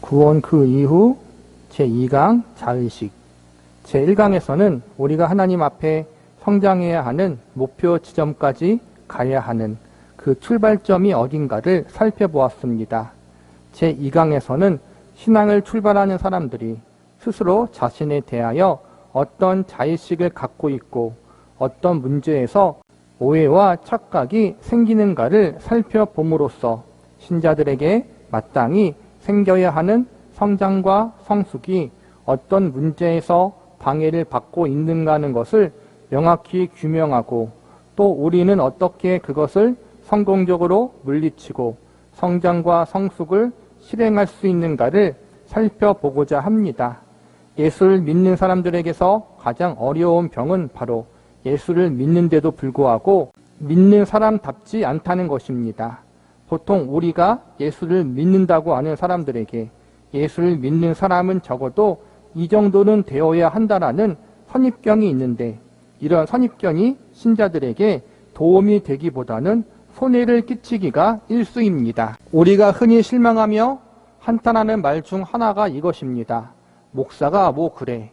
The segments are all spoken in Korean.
구원 그 이후 제2강 자의식. 제1강에서는 우리가 하나님 앞에 성장해야 하는 목표 지점까지 가야 하는 그 출발점이 어딘가를 살펴보았습니다. 제2강에서는 신앙을 출발하는 사람들이 스스로 자신에 대하여 어떤 자의식을 갖고 있고 어떤 문제에서 오해와 착각이 생기는가를 살펴봄으로써 신자들에게 마땅히 생겨야 하는 성장과 성숙이 어떤 문제에서 방해를 받고 있는가 하는 것을 명확히 규명하고 또 우리는 어떻게 그것을 성공적으로 물리치고 성장과 성숙을 실행할 수 있는가를 살펴보고자 합니다. 예수를 믿는 사람들에게서 가장 어려운 병은 바로 예수를 믿는데도 불구하고 믿는 사람답지 않다는 것입니다. 보통 우리가 예수를 믿는다고 하는 사람들에게 예수를 믿는 사람은 적어도 이 정도는 되어야 한다라는 선입견이 있는데 이런 선입견이 신자들에게 도움이 되기보다는 손해를 끼치기가 일쑤입니다. 우리가 흔히 실망하며 한탄하는 말 중 하나가 이것입니다. 목사가 뭐 그래.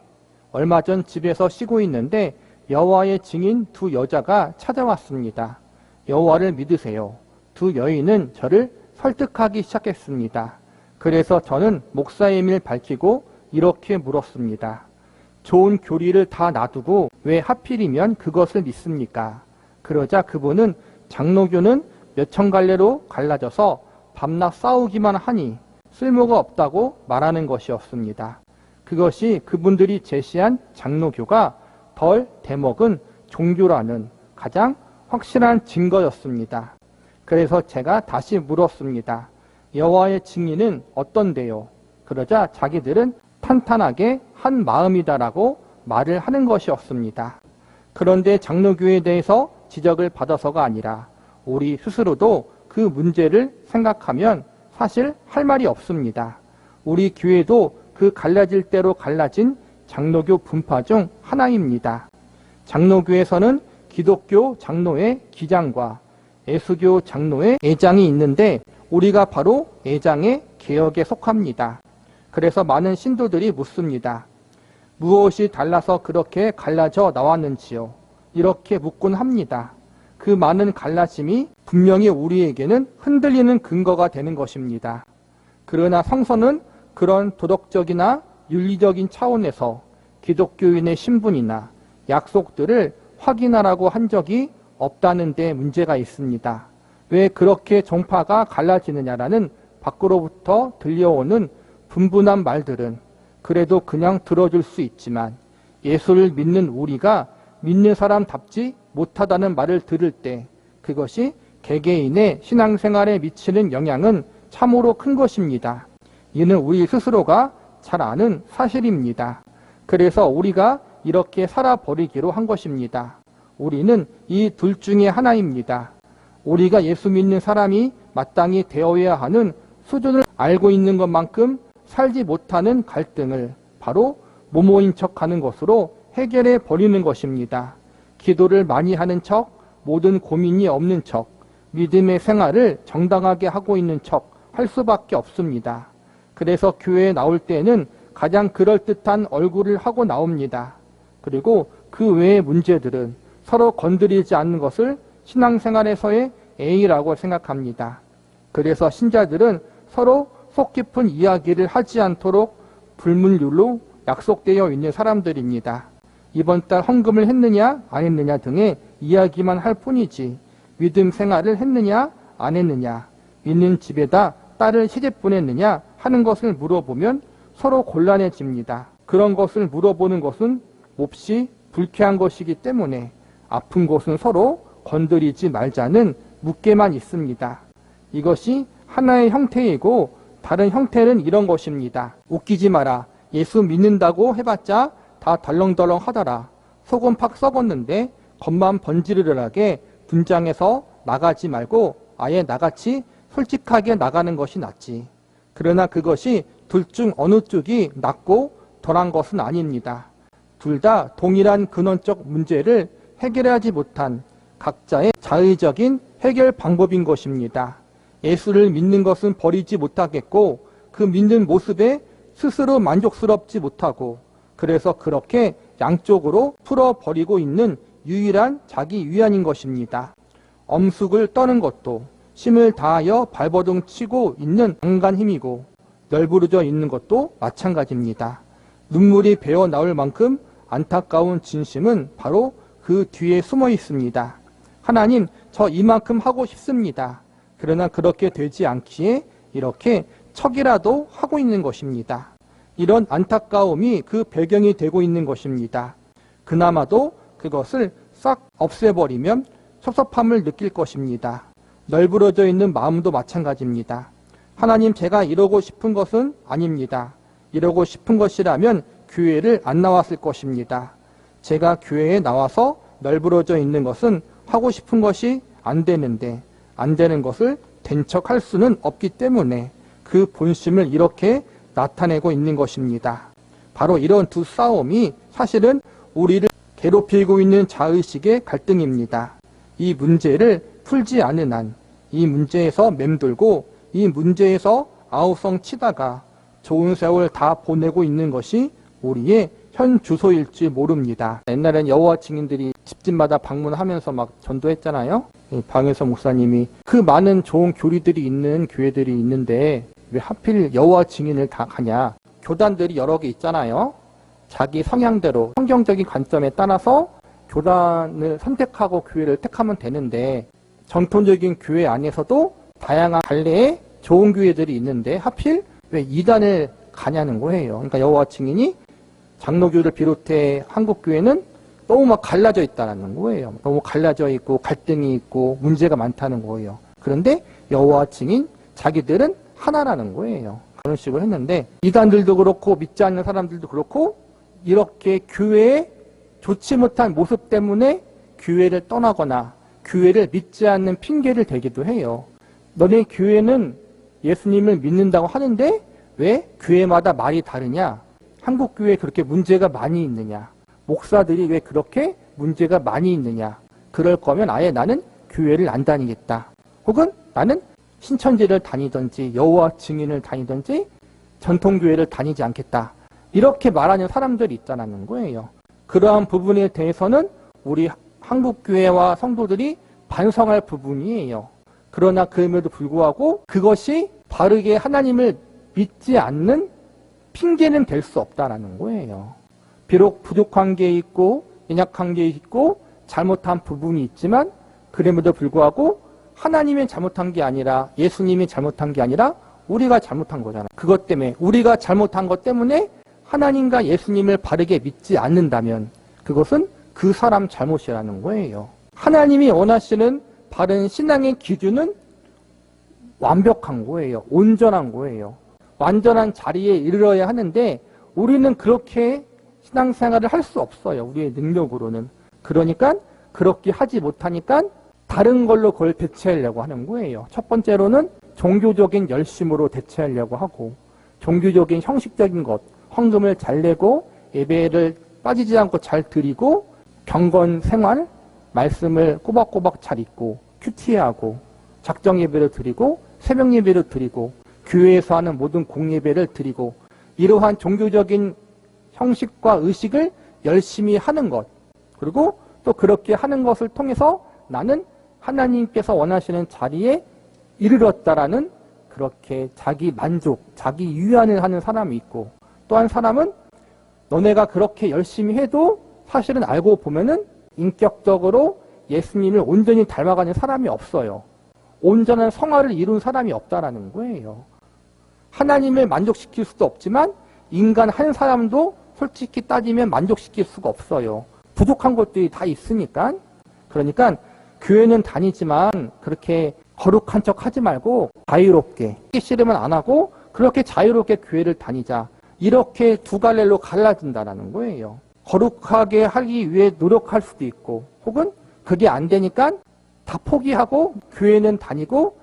얼마 전 집에서 쉬고 있는데 여호와의 증인 두 여자가 찾아왔습니다. 여호와를 믿으세요. 두 여인은 저를 설득하기 시작했습니다. 그래서 저는 목사임을 밝히고 이렇게 물었습니다. 좋은 교리를 다 놔두고 왜 하필이면 그것을 믿습니까? 그러자 그분은 장로교는 몇 천 갈래로 갈라져서 밤낮 싸우기만 하니 쓸모가 없다고 말하는 것이었습니다. 그것이 그분들이 제시한 장로교가 덜 대먹은 종교라는 가장 확실한 증거였습니다. 그래서 제가 다시 물었습니다. 여호와의 증인은 어떤데요? 그러자 자기들은 탄탄하게 한 마음이다라고 말을 하는 것이었습니다. 그런데 장로교에 대해서 지적을 받아서가 아니라 우리 스스로도 그 문제를 생각하면 사실 할 말이 없습니다. 우리 교회도 그 갈라질 대로 갈라진 장로교 분파 중 하나입니다. 장로교에서는 기독교 장로의 기장과 예수교 장로의 애장이 있는데 우리가 바로 애장의 개혁에 속합니다. 그래서 많은 신도들이 묻습니다. 무엇이 달라서 그렇게 갈라져 나왔는지요? 이렇게 묻곤 합니다. 그 많은 갈라짐이 분명히 우리에게는 흔들리는 근거가 되는 것입니다. 그러나 성서는 그런 도덕적이나 윤리적인 차원에서 기독교인의 신분이나 약속들을 확인하라고 한 적이 없다는 데 문제가 있습니다. 왜 그렇게 종파가 갈라지느냐라는 밖으로부터 들려오는 분분한 말들은 그래도 그냥 들어줄 수 있지만 예수를 믿는 우리가 믿는 사람답지 못하다는 말을 들을 때 그것이 개개인의 신앙생활에 미치는 영향은 참으로 큰 것입니다. 이는 우리 스스로가 잘 아는 사실입니다. 그래서 우리가 이렇게 살아버리기로 한 것입니다. 우리는 이 둘 중에 하나입니다. 우리가 예수 믿는 사람이 마땅히 되어야 하는 수준을 알고 있는 것만큼 살지 못하는 갈등을 바로 모모인 척하는 것으로 해결해 버리는 것입니다. 기도를 많이 하는 척, 모든 고민이 없는 척, 믿음의 생활을 정당하게 하고 있는 척 할 수밖에 없습니다. 그래서 교회에 나올 때는 가장 그럴듯한 얼굴을 하고 나옵니다. 그리고 그 외의 문제들은 서로 건드리지 않는 것을 신앙생활에서의 예의라고 생각합니다. 그래서 신자들은 서로 속 깊은 이야기를 하지 않도록 불문율로 약속되어 있는 사람들입니다. 이번 달 헌금을 했느냐 안 했느냐 등의 이야기만 할 뿐이지 믿음 생활을 했느냐 안 했느냐, 믿는 집에다 딸을 시집 보냈느냐 하는 것을 물어보면 서로 곤란해집니다. 그런 것을 물어보는 것은 몹시 불쾌한 것이기 때문에 아픈 곳은 서로 건드리지 말자는 묻게만 있습니다. 이것이 하나의 형태이고 다른 형태는 이런 것입니다. 웃기지 마라. 예수 믿는다고 해봤자 다 덜렁덜렁 하더라. 속은 팍 썩었는데 겉만 번지르르하게 분장해서 나가지 말고 아예 나같이 솔직하게 나가는 것이 낫지. 그러나 그것이 둘 중 어느 쪽이 낫고 덜한 것은 아닙니다. 둘 다 동일한 근원적 문제를 해결하지 못한 각자의 자의적인 해결 방법인 것입니다. 예수를 믿는 것은 버리지 못하겠고 그 믿는 모습에 스스로 만족스럽지 못하고 그래서 그렇게 양쪽으로 풀어버리고 있는 유일한 자기 위안인 것입니다. 엄숙을 떠는 것도 힘을 다하여 발버둥 치고 있는 강간 힘이고 널브러져 있는 것도 마찬가지입니다. 눈물이 배어 나올 만큼 안타까운 진심은 바로 그 뒤에 숨어 있습니다. 하나님, 저 이만큼 하고 싶습니다. 그러나 그렇게 되지 않기에 이렇게 척이라도 하고 있는 것입니다. 이런 안타까움이 그 배경이 되고 있는 것입니다. 그나마도 그것을 싹 없애버리면 섭섭함을 느낄 것입니다. 널브러져 있는 마음도 마찬가지입니다. 하나님, 제가 이러고 싶은 것은 아닙니다. 이러고 싶은 것이라면 교회를 안 나왔을 것입니다. 제가 교회에 나와서 널브러져 있는 것은 하고 싶은 것이 안 되는데 안 되는 것을 된 척할 수는 없기 때문에 그 본심을 이렇게 나타내고 있는 것입니다. 바로 이런 두 싸움이 사실은 우리를 괴롭히고 있는 자의식의 갈등입니다. 이 문제를 풀지 않은 한 이 문제에서 맴돌고 이 문제에서 아우성 치다가 좋은 세월 다 보내고 있는 것이 우리의 현 주소일지 모릅니다. 옛날엔 여호와 증인들이 집집마다 방문하면서 막 전도했잖아요. 방에서 목사님이 그 많은 좋은 교리들이 있는 교회들이 있는데 왜 하필 여호와 증인을 다 가냐. 교단들이 여러 개 있잖아요. 자기 성향대로 성경적인 관점에 따라서 교단을 선택하고 교회를 택하면 되는데 전통적인 교회 안에서도 다양한 갈래의 좋은 교회들이 있는데 하필 왜 이단을 가냐는 거예요. 그러니까 여호와 증인이 장로교를 비롯해 한국교회는 너무 막 갈라져 있다는 거예요. 너무 갈라져 있고 갈등이 있고 문제가 많다는 거예요. 그런데 여호와 증인 자기들은 하나라는 거예요. 그런 식으로 했는데 이단들도 그렇고 믿지 않는 사람들도 그렇고 이렇게 교회에 좋지 못한 모습 때문에 교회를 떠나거나 교회를 믿지 않는 핑계를 대기도 해요. 너네 교회는 예수님을 믿는다고 하는데 왜 교회마다 말이 다르냐? 한국 교회에 그렇게 문제가 많이 있느냐? 목사들이 왜 그렇게 문제가 많이 있느냐? 그럴 거면 아예 나는 교회를 안 다니겠다. 혹은 나는 신천지를 다니든지 여호와 증인을 다니든지 전통교회를 다니지 않겠다. 이렇게 말하는 사람들이 있다는 거예요. 그러한 부분에 대해서는 우리 한국교회와 성도들이 반성할 부분이에요. 그러나 그럼에도 불구하고 그것이 바르게 하나님을 믿지 않는 핑계는 될 수 없다는 거예요. 비록 부족한 게 있고 연약한 게 있고 잘못한 부분이 있지만 그럼에도 불구하고 하나님이 잘못한 게 아니라 예수님이 잘못한 게 아니라 우리가 잘못한 거잖아요. 그것 때문에 우리가 잘못한 것 때문에 하나님과 예수님을 바르게 믿지 않는다면 그것은 그 사람 잘못이라는 거예요. 하나님이 원하시는 바른 신앙의 기준은 완벽한 거예요. 온전한 거예요. 완전한 자리에 이르러야 하는데 우리는 그렇게 신앙생활을 할 수 없어요. 우리의 능력으로는. 그러니까 그렇게 하지 못하니까 다른 걸로 그걸 대체하려고 하는 거예요. 첫 번째로는 종교적인 열심으로 대체하려고 하고 종교적인 형식적인 것, 헌금을 잘 내고 예배를 빠지지 않고 잘 드리고 경건 생활, 말씀을 꼬박꼬박 잘 읽고 큐티하고 작정 예배를 드리고 새벽 예배를 드리고 교회에서 하는 모든 공예배를 드리고 이러한 종교적인 형식과 의식을 열심히 하는 것 그리고 또 그렇게 하는 것을 통해서 나는 하나님께서 원하시는 자리에 이르렀다라는 그렇게 자기 만족, 자기 위안을 하는 사람이 있고 또 한 사람은 너네가 그렇게 열심히 해도 사실은 알고 보면은 인격적으로 예수님을 온전히 닮아가는 사람이 없어요. 온전한 성화를 이룬 사람이 없다라는 거예요. 하나님을 만족시킬 수도 없지만 인간 한 사람도 솔직히 따지면 만족시킬 수가 없어요. 부족한 것들이 다 있으니까. 그러니까 교회는 다니지만 그렇게 거룩한 척 하지 말고 자유롭게 하기 싫으면 안 하고 그렇게 자유롭게 교회를 다니자. 이렇게 두 갈래로 갈라진다는 거예요. 거룩하게 하기 위해 노력할 수도 있고 혹은 그게 안 되니까 다 포기하고 교회는 다니고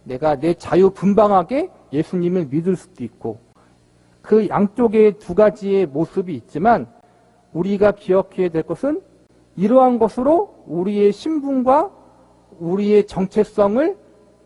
내가 내 자유분방하게 예수님을 믿을 수도 있고 그 양쪽의 두 가지의 모습이 있지만 우리가 기억해야 될 것은 이러한 것으로 우리의 신분과 우리의 정체성을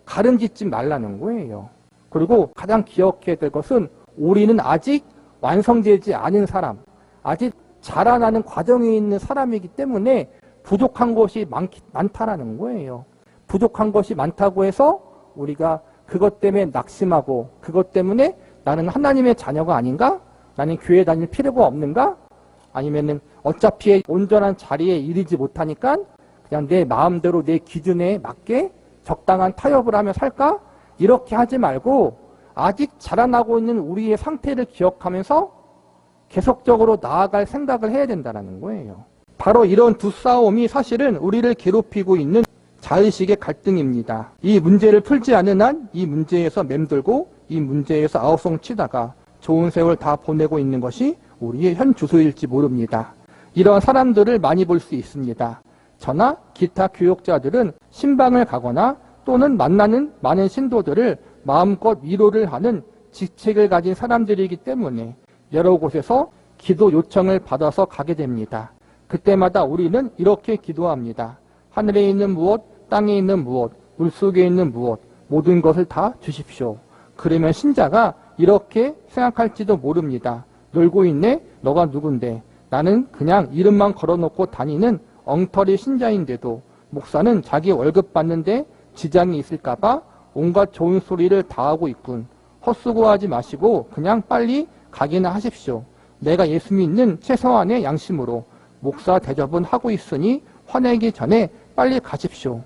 가름짓지 말라는 거예요. 그리고 가장 기억해야 될 것은 우리는 아직 완성되지 않은 사람, 아직 자라나는 과정에 있는 사람이기 때문에 부족한 것이 많다라는 거예요. 부족한 것이 많다고 해서 우리가 그것 때문에 낙심하고 그것 때문에 나는 하나님의 자녀가 아닌가? 나는 교회 다닐 필요가 없는가? 아니면은 어차피 온전한 자리에 이르지 못하니까 그냥 내 마음대로 내 기준에 맞게 적당한 타협을 하며 살까? 이렇게 하지 말고 아직 자라나고 있는 우리의 상태를 기억하면서 계속적으로 나아갈 생각을 해야 된다는 거예요. 바로 이런 두 싸움이 사실은 우리를 괴롭히고 있는 자의식의 갈등입니다. 이 문제를 풀지 않은 한 이 문제에서 맴돌고 이 문제에서 아우성 치다가 좋은 세월 다 보내고 있는 것이 우리의 현 주소일지 모릅니다. 이런 사람들을 많이 볼 수 있습니다. 저나 기타 교육자들은 신방을 가거나 또는 만나는 많은 신도들을 마음껏 위로를 하는 직책을 가진 사람들이기 때문에 여러 곳에서 기도 요청을 받아서 가게 됩니다. 그때마다 우리는 이렇게 기도합니다. 하늘에 있는 무엇, 땅에 있는 무엇, 물속에 있는 무엇, 모든 것을 다 주십시오. 그러면 신자가 이렇게 생각할지도 모릅니다. 놀고 있네? 너가 누군데? 나는 그냥 이름만 걸어놓고 다니는 엉터리 신자인데도 목사는 자기 월급 받는데 지장이 있을까봐 온갖 좋은 소리를 다 하고 있군. 헛수고하지 마시고 그냥 빨리 가기나 하십시오. 내가 예수 믿는 최소한의 양심으로 목사 대접은 하고 있으니 화내기 전에 빨리 가십시오.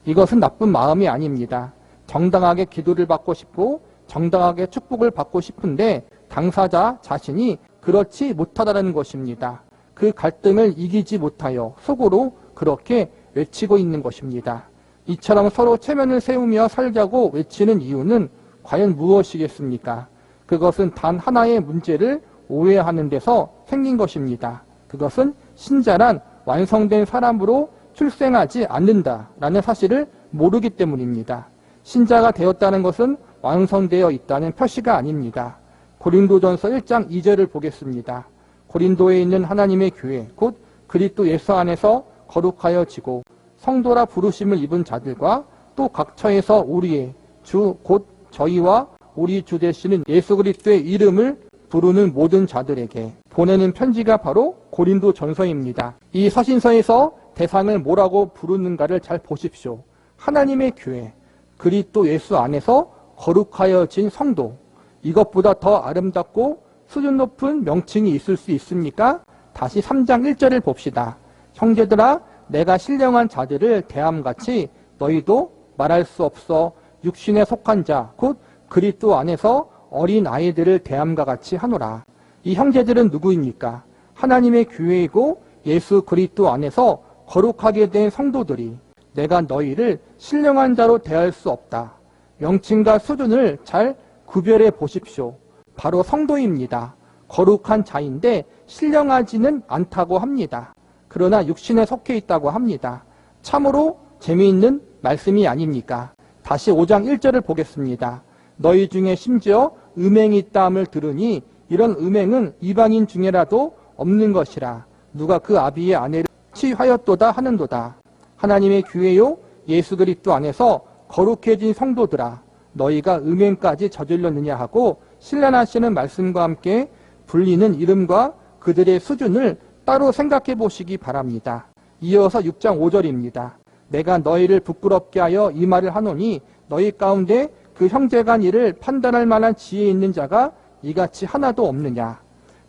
이것은 나쁜 마음이 아닙니다. 정당하게 기도를 받고 싶고 정당하게 축복을 받고 싶은데 당사자 자신이 그렇지 못하다는 것입니다. 그 갈등을 이기지 못하여 속으로 그렇게 외치고 있는 것입니다. 이처럼 서로 체면을 세우며 살자고 외치는 이유는 과연 무엇이겠습니까? 그것은 단 하나의 문제를 오해하는 데서 생긴 것입니다. 그것은 신자란 완성된 사람으로 출생하지 않는다라는 사실을 모르기 때문입니다. 신자가 되었다는 것은 완성되어 있다는 표시가 아닙니다. 고린도전서 1장 2절을 보겠습니다. 고린도에 있는 하나님의 교회 곧 그리스도 예수 안에서 거룩하여지고 성도라 부르심을 입은 자들과 또 각처에서 우리의 주 곧 저희와 우리 주 되시는 예수 그리스도의 이름을 부르는 모든 자들에게 보내는 편지가 바로 고린도 전서입니다. 이 서신서에서 대상을 뭐라고 부르는가를 잘 보십시오. 하나님의 교회, 그리스도 예수 안에서 거룩하여진 성도, 이것보다 더 아름답고 수준 높은 명칭이 있을 수 있습니까? 다시 3장 1절을 봅시다. 형제들아 내가 신령한 자들을 대함같이 너희도 말할 수 없어 육신에 속한 자 곧 그리스도 안에서 어린 아이들을 대함과 같이 하노라. 이 형제들은 누구입니까? 하나님의 교회이고 예수 그리스도 안에서 거룩하게 된 성도들이 내가 너희를 신령한 자로 대할 수 없다. 명칭과 수준을 잘 구별해 보십시오. 바로 성도입니다. 거룩한 자인데 신령하지는 않다고 합니다. 그러나 육신에 속해 있다고 합니다. 참으로 재미있는 말씀이 아닙니까? 다시 5장 1절을 보겠습니다. 너희 중에 심지어 음행이 있다함을 들으니 이런 음행은 이방인 중에라도 없는 것이라. 누가 그 아비의 아내를 취하였도다 하는도다. 하나님의 교회요 예수 그리스도 안에서 거룩해진 성도들아 너희가 음행까지 저질렀느냐 하고 신뢰하시는 말씀과 함께 불리는 이름과 그들의 수준을 따로 생각해 보시기 바랍니다. 이어서 6장 5절입니다. 내가 너희를 부끄럽게 하여 이 말을 하노니 너희 가운데 그 형제간 일을 판단할 만한 지혜 있는 자가 이같이 하나도 없느냐.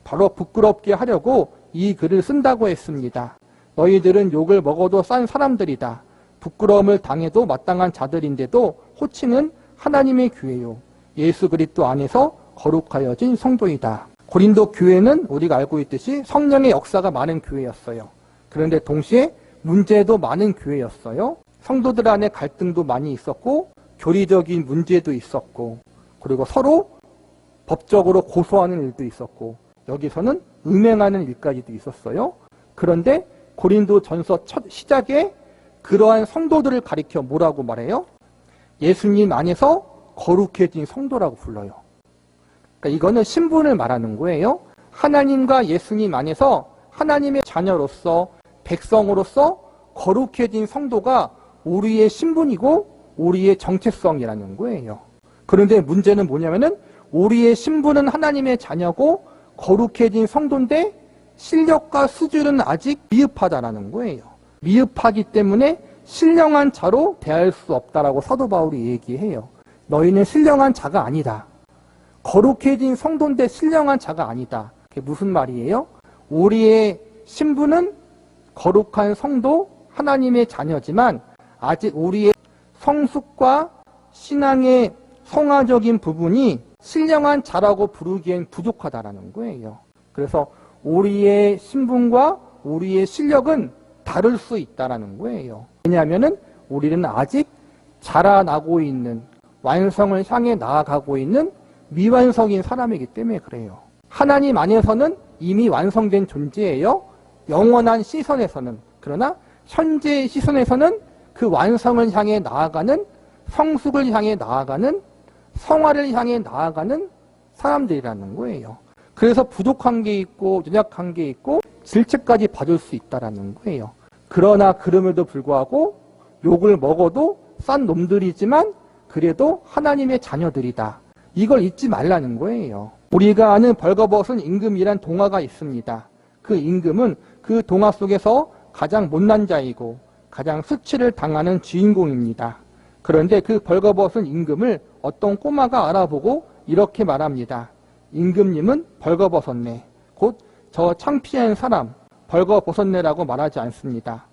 바로 부끄럽게 하려고 이 글을 쓴다고 했습니다. 너희들은 욕을 먹어도 싼 사람들이다. 부끄러움을 당해도 마땅한 자들인데도 호칭은 하나님의 교회요 예수 그리스도 안에서 거룩하여진 성도이다. 고린도 교회는 우리가 알고 있듯이 성령의 역사가 많은 교회였어요. 그런데 동시에 문제도 많은 교회였어요. 성도들 안에 갈등도 많이 있었고 교리적인 문제도 있었고 그리고 서로 법적으로 고소하는 일도 있었고 여기서는 음행하는 일까지도 있었어요. 그런데 고린도 전서 첫 시작에 그러한 성도들을 가리켜 뭐라고 말해요? 예수님 안에서 거룩해진 성도라고 불러요. 그러니까 이거는 신분을 말하는 거예요. 하나님과 예수님 안에서 하나님의 자녀로서 백성으로서 거룩해진 성도가 우리의 신분이고 우리의 정체성이라는 거예요. 그런데 문제는 뭐냐면은 우리의 신분은 하나님의 자녀고 거룩해진 성도인데 실력과 수준은 아직 미흡하다라는 거예요. 미흡하기 때문에 신령한 자로 대할 수 없다라고 사도 바울이 얘기해요. 너희는 신령한 자가 아니다. 거룩해진 성도인데 신령한 자가 아니다. 그게 무슨 말이에요? 우리의 신분은 거룩한 성도, 하나님의 자녀지만 아직 우리의 성숙과 신앙의 성화적인 부분이 신령한 자라고 부르기엔 부족하다라는 거예요. 그래서 우리의 신분과 우리의 실력은 다를 수 있다라는 거예요. 왜냐하면은 우리는 아직 자라나고 있는, 완성을 향해 나아가고 있는 미완성인 사람이기 때문에 그래요. 하나님 안에서는 이미 완성된 존재예요. 영원한 시선에서는. 그러나 현재의 시선에서는 그 완성을 향해 나아가는, 성숙을 향해 나아가는, 성화를 향해 나아가는 사람들이라는 거예요. 그래서 부족한 게 있고 연약한 게 있고 질책까지 받을 수 있다는 거예요. 그러나 그럼에도 불구하고 욕을 먹어도 싼 놈들이지만 그래도 하나님의 자녀들이다. 이걸 잊지 말라는 거예요. 우리가 아는 벌거벗은 임금이란 동화가 있습니다. 그 임금은 그 동화 속에서 가장 못난 자이고 가장 수치를 당하는 주인공입니다. 그런데 그 벌거벗은 임금을 어떤 꼬마가 알아보고 이렇게 말합니다. 임금님은 벌거벗었네. 곧 저 창피한 사람 벌거벗었네라고 말하지 않습니다.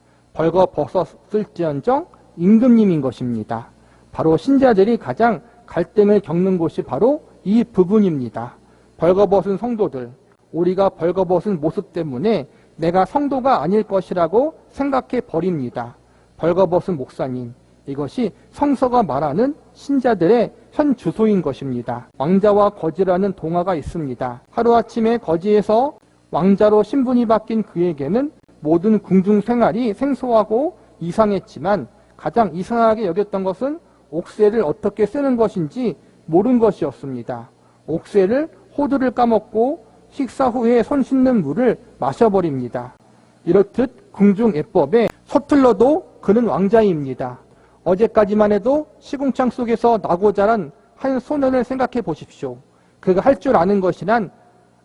벌거벗었을지언정 임금님인 것입니다. 바로 신자들이 가장 갈등을 겪는 곳이 바로 이 부분입니다. 벌거벗은 성도들, 우리가 벌거벗은 모습 때문에 내가 성도가 아닐 것이라고 생각해 버립니다. 벌거벗은 목사님, 이것이 성서가 말하는 신자들의 현 주소인 것입니다. 왕자와 거지라는 동화가 있습니다. 하루아침에 거지에서 왕자로 신분이 바뀐 그에게는 모든 궁중 생활이 생소하고 이상했지만 가장 이상하게 여겼던 것은 옥새를 어떻게 쓰는 것인지 모르는 것이었습니다. 옥새를 호두를 까먹고 식사 후에 손 씻는 물을 마셔버립니다. 이렇듯 궁중 예법에 서툴러도 그는 왕자입니다. 어제까지만 해도 시궁창 속에서 나고 자란 한 소년을 생각해 보십시오. 그가 할 줄 아는 것이란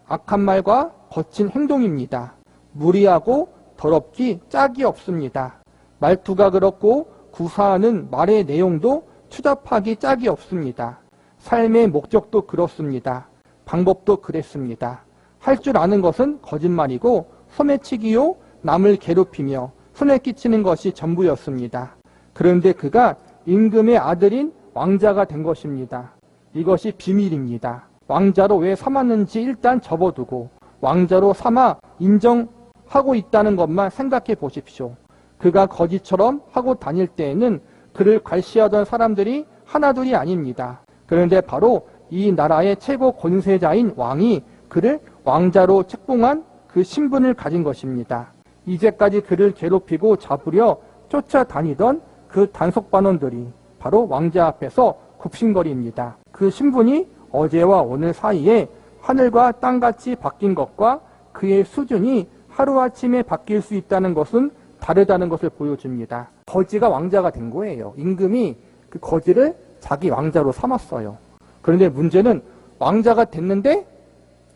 악한 말과 거친 행동입니다. 무리하고 더럽기 짝이 없습니다. 말투가 그렇고 구사하는 말의 내용도 추잡하기 짝이 없습니다. 삶의 목적도 그렇습니다. 방법도 그랬습니다. 할 줄 아는 것은 거짓말이고 소매치기요 남을 괴롭히며 손에 끼치는 것이 전부였습니다. 그런데 그가 임금의 아들인 왕자가 된 것입니다. 이것이 비밀입니다. 왕자로 왜 삼았는지 일단 접어두고 왕자로 삼아 인정하고 있다는 것만 생각해 보십시오. 그가 거지처럼 하고 다닐 때에는 그를 괄시하던 사람들이 하나둘이 아닙니다. 그런데 바로 이 나라의 최고 권세자인 왕이 그를 왕자로 책봉한 그 신분을 가진 것입니다. 이제까지 그를 괴롭히고 잡으려 쫓아다니던 그 단속반원들이 바로 왕자 앞에서 굽신거립니다. 그 신분이 어제와 오늘 사이에 하늘과 땅같이 바뀐 것과 그의 수준이 하루아침에 바뀔 수 있다는 것은 다르다는 것을 보여줍니다. 거지가 왕자가 된 거예요. 임금이 그 거지를 자기 왕자로 삼았어요. 그런데 문제는 왕자가 됐는데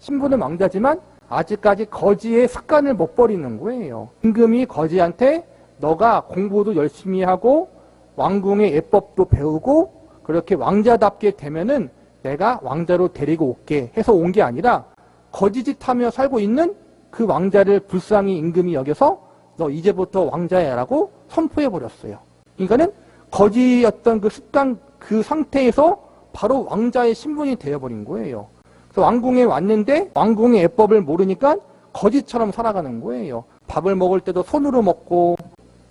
신분은 왕자지만 아직까지 거지의 습관을 못 버리는 거예요. 임금이 거지한테 너가 공부도 열심히 하고 왕궁의 예법도 배우고 그렇게 왕자답게 되면은 내가 왕자로 데리고 올게 해서 온 게 아니라 거지짓하며 살고 있는 그 왕자를 불쌍히 임금이 여겨서 너 이제부터 왕자야 라고 선포해버렸어요. 그러니까는 거지였던 그 습관 그 상태에서 바로 왕자의 신분이 되어버린 거예요. 그래서 왕궁에 왔는데 왕궁의 예법을 모르니까 거지처럼 살아가는 거예요. 밥을 먹을 때도 손으로 먹고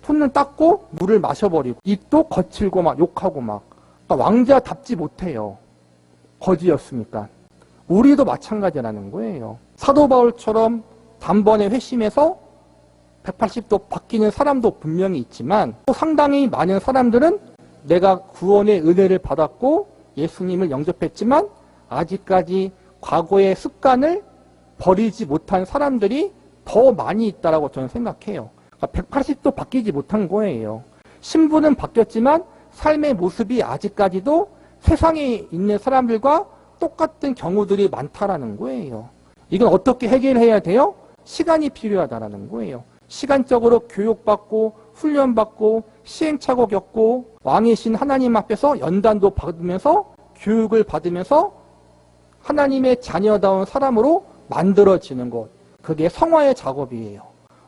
손을 닦고 물을 마셔버리고 입도 거칠고 막 욕하고 막 그러니까 왕자답지 못해요. 거지였으니까. 우리도 마찬가지라는 거예요. 사도 바울처럼 단번에 회심해서 180도 바뀌는 사람도 분명히 있지만 또 상당히 많은 사람들은 내가 구원의 은혜를 받았고 예수님을 영접했지만 아직까지 과거의 습관을 버리지 못한 사람들이 더 많이 있다고 저는 생각해요. 그러니까 180도 바뀌지 못한 거예요. 신분은 바뀌었지만 삶의 모습이 아직까지도 세상에 있는 사람들과 똑같은 경우들이 많다라는 거예요. 이건 어떻게 해결해야 돼요? 시간이 필요하다라는 거예요. 시간적으로 교육받고 훈련받고 시행착오 겪고 왕의 신 하나님 앞에서 연단도 받으면서 교육을 받으면서 하나님의 자녀다운 사람으로 만들어지는 것. 그게 성화의 작업이에요.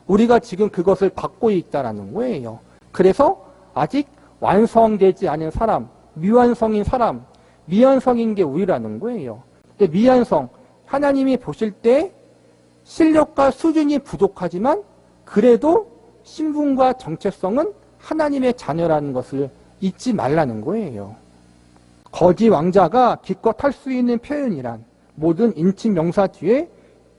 우리가 지금 그것을 받고 있다라는 거예요. 그래서 아직 완성되지 않은 사람, 미완성인 사람, 미완성인 게 우리라는 거예요. 근데 미완성, 하나님이 보실 때 실력과 수준이 부족하지만 그래도 신분과 정체성은 하나님의 자녀라는 것을 잊지 말라는 거예요. 거지 왕자가 기껏 할 수 있는 표현이란 모든 인칭 명사 뒤에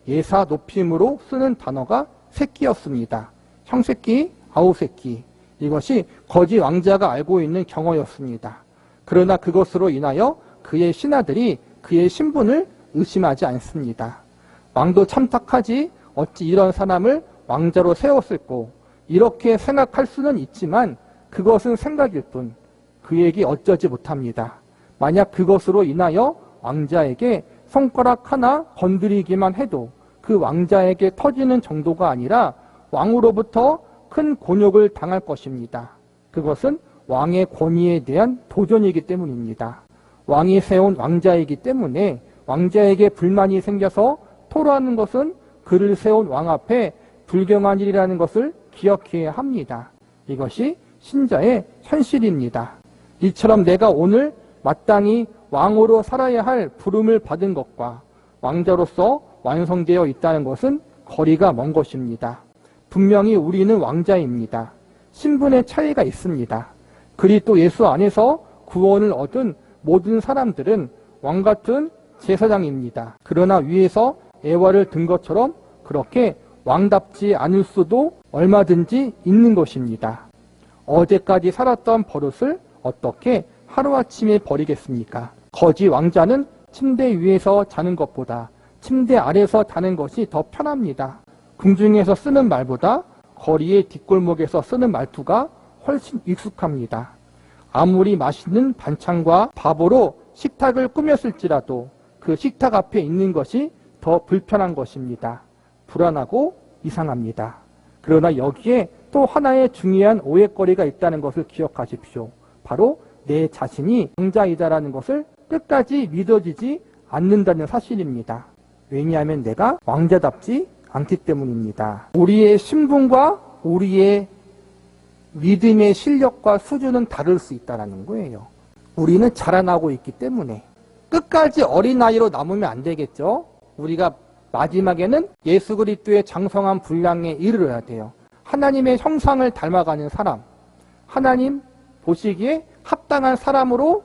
예사 높임으로 쓰는 단어가 새끼였습니다. 형새끼, 아우새끼. 이것이 거지 왕자가 알고 있는 경어였습니다. 그러나 그것으로 인하여 그의 신하들이 그의 신분을 의심하지 않습니다. 왕도 참탁하지 어찌 이런 사람을 왕자로 세웠을꼬. 이렇게 생각할 수는 있지만 그것은 생각일 뿐 그에게 어쩌지 못합니다. 만약 그것으로 인하여 왕자에게 손가락 하나 건드리기만 해도 그 왕자에게 터지는 정도가 아니라 왕으로부터 큰 곤욕을 당할 것입니다. 그것은 왕의 권위에 대한 도전이기 때문입니다. 왕이 세운 왕자이기 때문에 왕자에게 불만이 생겨서 토로하는 것은 그를 세운 왕 앞에 불경한 일이라는 것을 기억해야 합니다. 이것이 신자의 현실입니다. 이처럼 내가 오늘 마땅히 왕으로 살아야 할 부름을 받은 것과 왕자로서 완성되어 있다는 것은 거리가 먼 것입니다. 분명히 우리는 왕자입니다. 신분의 차이가 있습니다. 그리스도 예수 안에서 구원을 얻은 모든 사람들은 왕같은 제사장입니다. 그러나 위에서 애화를 든 것처럼 그렇게 왕답지 않을 수도 얼마든지 있는 것입니다. 어제까지 살았던 버릇을 어떻게 하루아침에 버리겠습니까? 거지 왕자는 침대 위에서 자는 것보다 침대 아래서 자는 것이 더 편합니다. 궁중에서 쓰는 말보다 거리의 뒷골목에서 쓰는 말투가 훨씬 익숙합니다. 아무리 맛있는 반찬과 밥으로 식탁을 꾸몄을지라도 그 식탁 앞에 있는 것이 더 불편한 것입니다. 불안하고 이상합니다. 그러나 여기에 또 하나의 중요한 오해거리가 있다는 것을 기억하십시오. 바로 내 자신이 왕자이다라는 것을 끝까지 믿어지지 않는다는 사실입니다. 왜냐하면 내가 왕자답지 않기 때문입니다. 우리의 신분과 우리의 믿음의 실력과 수준은 다를 수 있다는 거예요. 우리는 자라나고 있기 때문에 끝까지 어린아이로 남으면 안 되겠죠. 우리가 마지막에는 예수 그리스도의 장성한 분량에 이르러야 돼요. 하나님의 형상을 닮아가는 사람, 하나님 보시기에 합당한 사람으로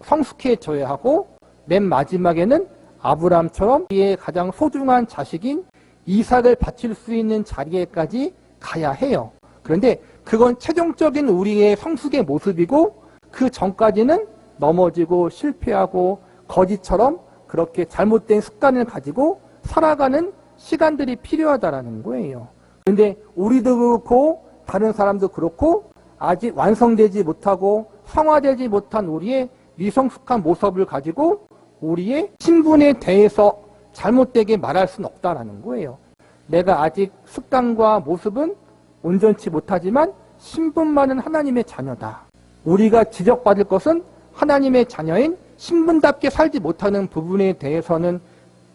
성숙해져야 하고 맨 마지막에는 아브라함처럼 그의 가장 소중한 자식인 이삭을 바칠 수 있는 자리에까지 가야 해요. 그런데 그건 최종적인 우리의 성숙의 모습이고 그 전까지는 넘어지고 실패하고 거지처럼 그렇게 잘못된 습관을 가지고 살아가는 시간들이 필요하다라는 거예요. 그런데 우리도 그렇고 다른 사람도 그렇고 아직 완성되지 못하고 성화되지 못한 우리의 미성숙한 모습을 가지고 우리의 신분에 대해서 잘못되게 말할 수는 없다라는 거예요. 내가 아직 습관과 모습은 온전치 못하지만 신분만은 하나님의 자녀다. 우리가 지적받을 것은 하나님의 자녀인 신분답게 살지 못하는 부분에 대해서는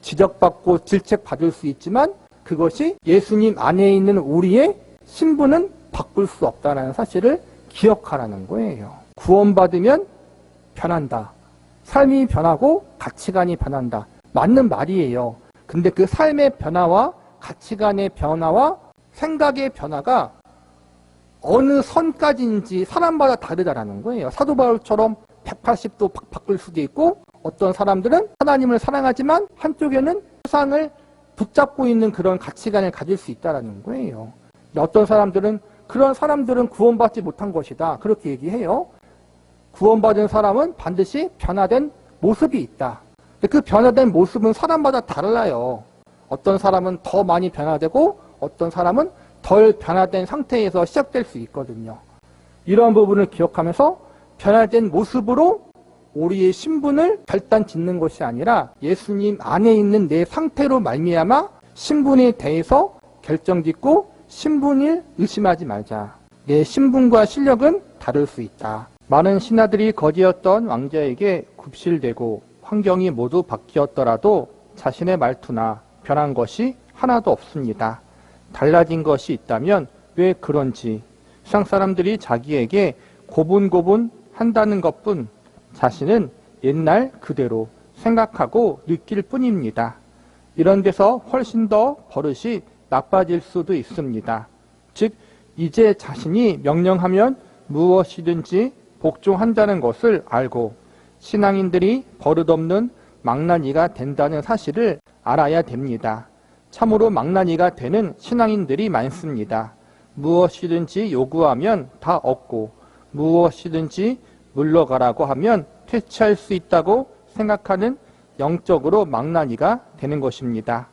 지적받고 질책받을 수 있지만 그것이 예수님 안에 있는 우리의 신분은 바꿀 수 없다는 사실을 기억하라는 거예요. 구원받으면 변한다. 삶이 변하고 가치관이 변한다. 맞는 말이에요. 근데 그 삶의 변화와 가치관의 변화와 생각의 변화가 어느 선까지인지 사람마다 다르다라는 거예요. 사도 바울처럼 180도 바꿀 수도 있고 어떤 사람들은 하나님을 사랑하지만 한쪽에는 세상을 붙잡고 있는 그런 가치관을 가질 수 있다는 거예요. 어떤 사람들은 그런 사람들은 구원받지 못한 것이다. 그렇게 얘기해요. 구원받은 사람은 반드시 변화된 모습이 있다. 그 변화된 모습은 사람마다 달라요. 어떤 사람은 더 많이 변화되고 어떤 사람은 덜 변화된 상태에서 시작될 수 있거든요. 이런 부분을 기억하면서 변화된 모습으로 우리의 신분을 결단 짓는 것이 아니라 예수님 안에 있는 내 상태로 말미암아 신분에 대해서 결정짓고 신분을 의심하지 말자. 내 신분과 실력은 다를 수 있다. 많은 신하들이 거지였던 왕자에게 굽실대고 환경이 모두 바뀌었더라도 자신의 말투나 변한 것이 하나도 없습니다. 달라진 것이 있다면 왜 그런지 세상 사람들이 자기에게 고분고분 한다는 것뿐 자신은 옛날 그대로 생각하고 느낄 뿐입니다. 이런 데서 훨씬 더 버릇이 나빠질 수도 있습니다. 즉 이제 자신이 명령하면 무엇이든지 복종한다는 것을 알고 신앙인들이 버릇없는 망나니가 된다는 사실을 알아야 됩니다. 참으로 망나니가 되는 신앙인들이 많습니다. 무엇이든지 요구하면 다 얻고 무엇이든지 물러가라고 하면 퇴치할 수 있다고 생각하는 영적으로 망나니가 되는 것입니다.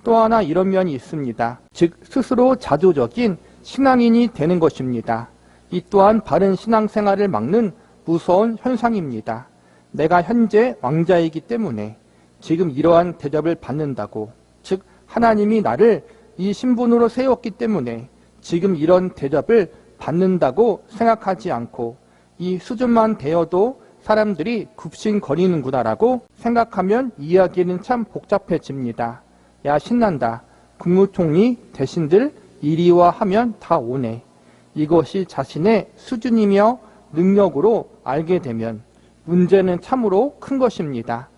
또 하나 이런 면이 있습니다. 즉 스스로 자조적인 신앙인이 되는 것입니다. 이 또한 바른 신앙생활을 막는 무서운 현상입니다. 내가 현재 왕자이기 때문에 지금 이러한 대접을 받는다고, 즉 하나님이 나를 이 신분으로 세웠기 때문에 지금 이런 대접을 받는다고 생각하지 않고 이 수준만 되어도 사람들이 굽신거리는구나라고 생각하면 이야기는 참 복잡해집니다. 야 신난다. 국무총리 대신들 이리와 하면 다 오네. 이것이 자신의 수준이며 능력으로 알게 되면 문제는 참으로 큰 것입니다.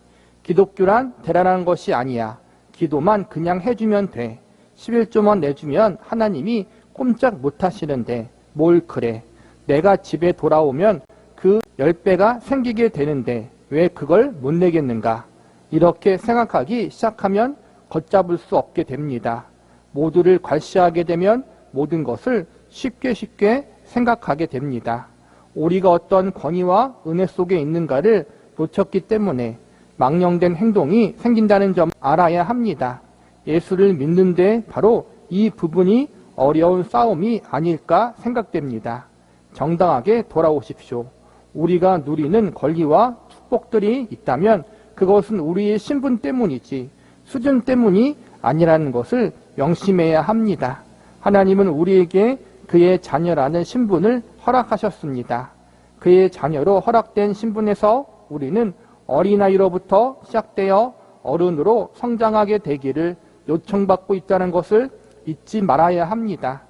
기독교란 대단한 것이 아니야. 기도만 그냥 해주면 돼. 11조만 내주면 하나님이 꼼짝 못하시는데 뭘 그래. 내가 집에 돌아오면 그 10배가 생기게 되는데 왜 그걸 못 내겠는가. 이렇게 생각하기 시작하면 걷잡을 수 없게 됩니다. 모두를 괄시하게 되면 모든 것을 쉽게 생각하게 됩니다. 우리가 어떤 권위와 은혜 속에 있는가를 놓쳤기 때문에 망령된 행동이 생긴다는 점 알아야 합니다. 예수를 믿는데 바로 이 부분이 어려운 싸움이 아닐까 생각됩니다. 정당하게 돌아오십시오. 우리가 누리는 권리와 축복들이 있다면 그것은 우리의 신분 때문이지 수준 때문이 아니라는 것을 명심해야 합니다. 하나님은 우리에게 그의 자녀라는 신분을 허락하셨습니다. 그의 자녀로 허락된 신분에서 우리는 어린아이로부터 시작되어 어른으로 성장하게 되기를 요청받고 있다는 것을 잊지 말아야 합니다.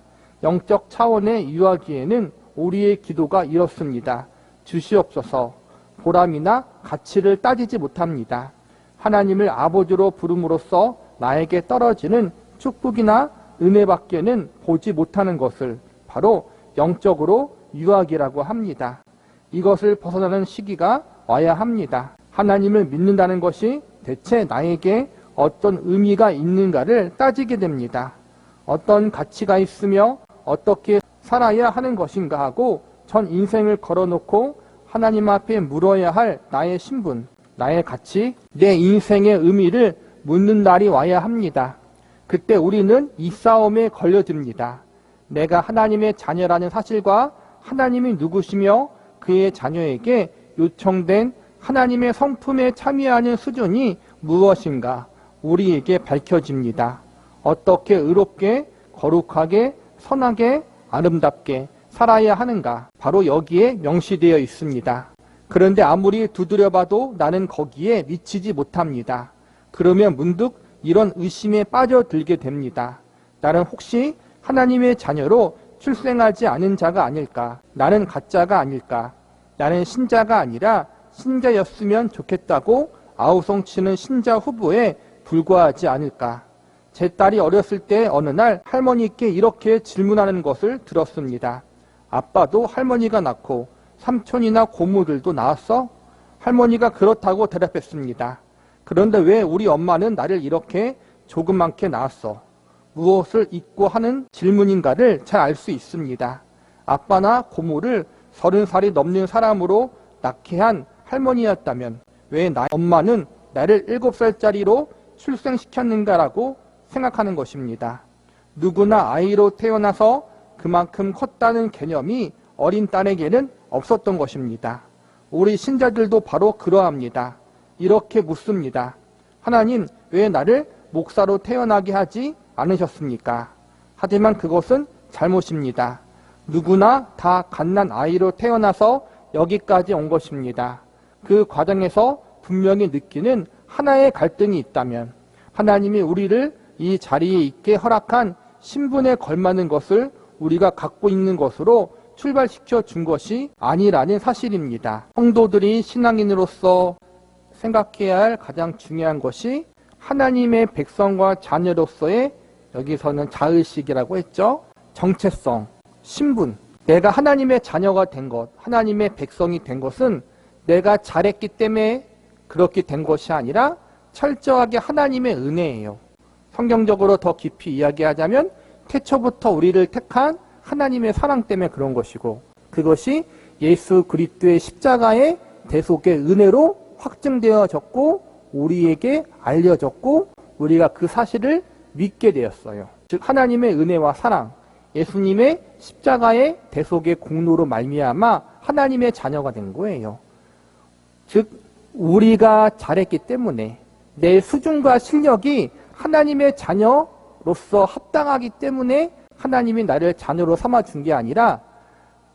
영적 차원의 유아기에는 우리의 기도가 이렇습니다. 주시옵소서. 보람이나 가치를 따지지 못합니다. 하나님을 아버지로 부름으로써 나에게 떨어지는 축복이나 은혜밖에는 보지 못하는 것을 바로 영적으로 유아기라고 합니다. 이것을 벗어나는 시기가 와야 합니다. 하나님을 믿는다는 것이 대체 나에게 어떤 의미가 있는가를 따지게 됩니다. 어떤 가치가 있으며 어떻게 살아야 하는 것인가 하고 전 인생을 걸어놓고 하나님 앞에 물어야 할 나의 신분, 나의 가치, 내 인생의 의미를 묻는 날이 와야 합니다. 그때 우리는 이 싸움에 걸려듭니다. 내가 하나님의 자녀라는 사실과 하나님이 누구시며 그의 자녀에게 요청된 하나님의 성품에 참여하는 수준이 무엇인가 우리에게 밝혀집니다. 어떻게 의롭게, 거룩하게, 선하게, 아름답게 살아야 하는가 바로 여기에 명시되어 있습니다. 그런데 아무리 두드려봐도 나는 거기에 미치지 못합니다. 그러면 문득 이런 의심에 빠져들게 됩니다. 나는 혹시 하나님의 자녀로 출생하지 않은 자가 아닐까? 나는 가짜가 아닐까? 나는 신자가 아니라 신자였으면 좋겠다고 아우성치는 신자 후보에 불과하지 않을까? 제 딸이 어렸을 때 어느 날 할머니께 이렇게 질문하는 것을 들었습니다. 아빠도 할머니가 낳고 삼촌이나 고모들도 낳았어? 할머니가 그렇다고 대답했습니다. 그런데 왜 우리 엄마는 나를 이렇게 조그맣게 낳았어? 무엇을 잊고 하는 질문인가를 잘 알 수 있습니다. 아빠나 고모를 30살이 넘는 사람으로 낳게 한 할머니였다면 왜 엄마는 나를 7살짜리로 출생시켰는가라고 생각하는 것입니다. 누구나 아이로 태어나서 그만큼 컸다는 개념이 어린 딸에게는 없었던 것입니다. 우리 신자들도 바로 그러합니다. 이렇게 묻습니다. 하나님, 왜 나를 목사로 태어나게 하지 않으셨습니까? 하지만 그것은 잘못입니다. 누구나 다 갓난 아이로 태어나서 여기까지 온 것입니다. 그 과정에서 분명히 느끼는 하나의 갈등이 있다면 하나님이 우리를 이 자리에 있게 허락한 신분에 걸맞는 것을 우리가 갖고 있는 것으로 출발시켜 준 것이 아니라는 사실입니다. 성도들이 신앙인으로서 생각해야 할 가장 중요한 것이 하나님의 백성과 자녀로서의, 여기서는 자의식이라고 했죠. 정체성, 신분. 내가 하나님의 자녀가 된 것, 하나님의 백성이 된 것은 내가 잘했기 때문에 그렇게 된 것이 아니라 철저하게 하나님의 은혜예요. 성경적으로 더 깊이 이야기하자면 태초부터 우리를 택한 하나님의 사랑 때문에 그런 것이고, 그것이 예수 그리스도의 십자가의 대속의 은혜로 확증되어졌고 우리에게 알려졌고 우리가 그 사실을 믿게 되었어요. 즉 하나님의 은혜와 사랑, 예수님의 십자가의 대속의 공로로 말미암아 하나님의 자녀가 된 거예요. 즉 우리가 잘했기 때문에, 내 수준과 실력이 하나님의 자녀로서 합당하기 때문에 하나님이 나를 자녀로 삼아준 게 아니라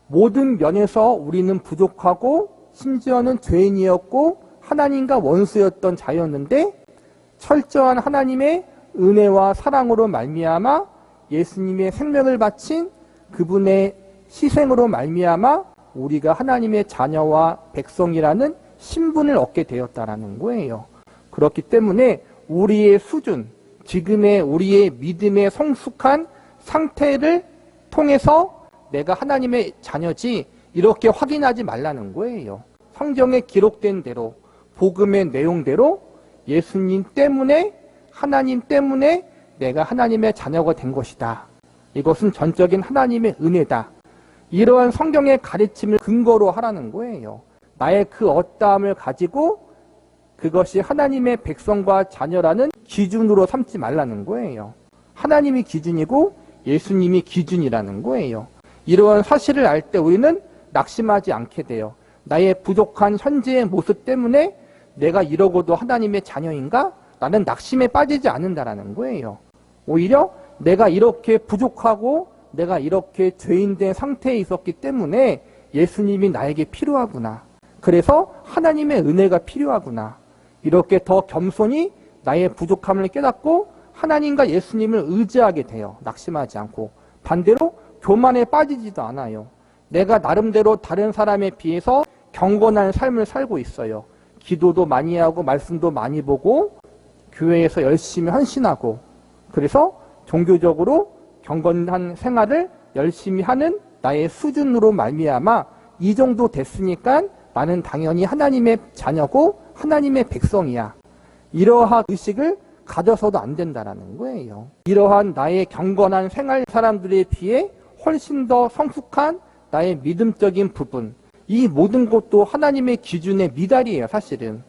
모든 면에서 우리는 부족하고 심지어는 죄인이었고 하나님과 원수였던 자였는데 철저한 하나님의 은혜와 사랑으로 말미암아 예수님의 생명을 바친 그분의 희생으로 말미암아 우리가 하나님의 자녀와 백성이라는 신분을 얻게 되었다라는 거예요. 그렇기 때문에 우리의 수준, 지금의 우리의 믿음의 성숙한 상태를 통해서 내가 하나님의 자녀지 이렇게 확인하지 말라는 거예요. 성경에 기록된 대로, 복음의 내용대로 예수님 때문에, 하나님 때문에 내가 하나님의 자녀가 된 것이다. 이것은 전적인 하나님의 은혜다. 이러한 성경의 가르침을 근거로 하라는 거예요. 나의 그 어떠함을 가지고 그것이 하나님의 백성과 자녀라는 기준으로 삼지 말라는 거예요. 하나님이 기준이고 예수님이 기준이라는 거예요. 이러한 사실을 알 때 우리는 낙심하지 않게 돼요. 나의 부족한 현재의 모습 때문에 내가 이러고도 하나님의 자녀인가? 나는 낙심에 빠지지 않는다라는 거예요. 오히려 내가 이렇게 부족하고 내가 이렇게 죄인된 상태에 있었기 때문에 예수님이 나에게 필요하구나. 그래서 하나님의 은혜가 필요하구나. 이렇게 더 겸손히 나의 부족함을 깨닫고 하나님과 예수님을 의지하게 돼요. 낙심하지 않고. 반대로 교만에 빠지지도 않아요. 내가 나름대로 다른 사람에 비해서 경건한 삶을 살고 있어요. 기도도 많이 하고 말씀도 많이 보고 교회에서 열심히 헌신하고, 그래서 종교적으로 경건한 생활을 열심히 하는 나의 수준으로 말미암아 이 정도 됐으니까 나는 당연히 하나님의 자녀고 하나님의 백성이야. 이러한 의식을 가져서도 안 된다라는 거예요. 이러한 나의 경건한 생활 사람들에 비해 훨씬 더 성숙한 나의 믿음적인 부분, 이 모든 것도 하나님의 기준의 미달이에요. 사실은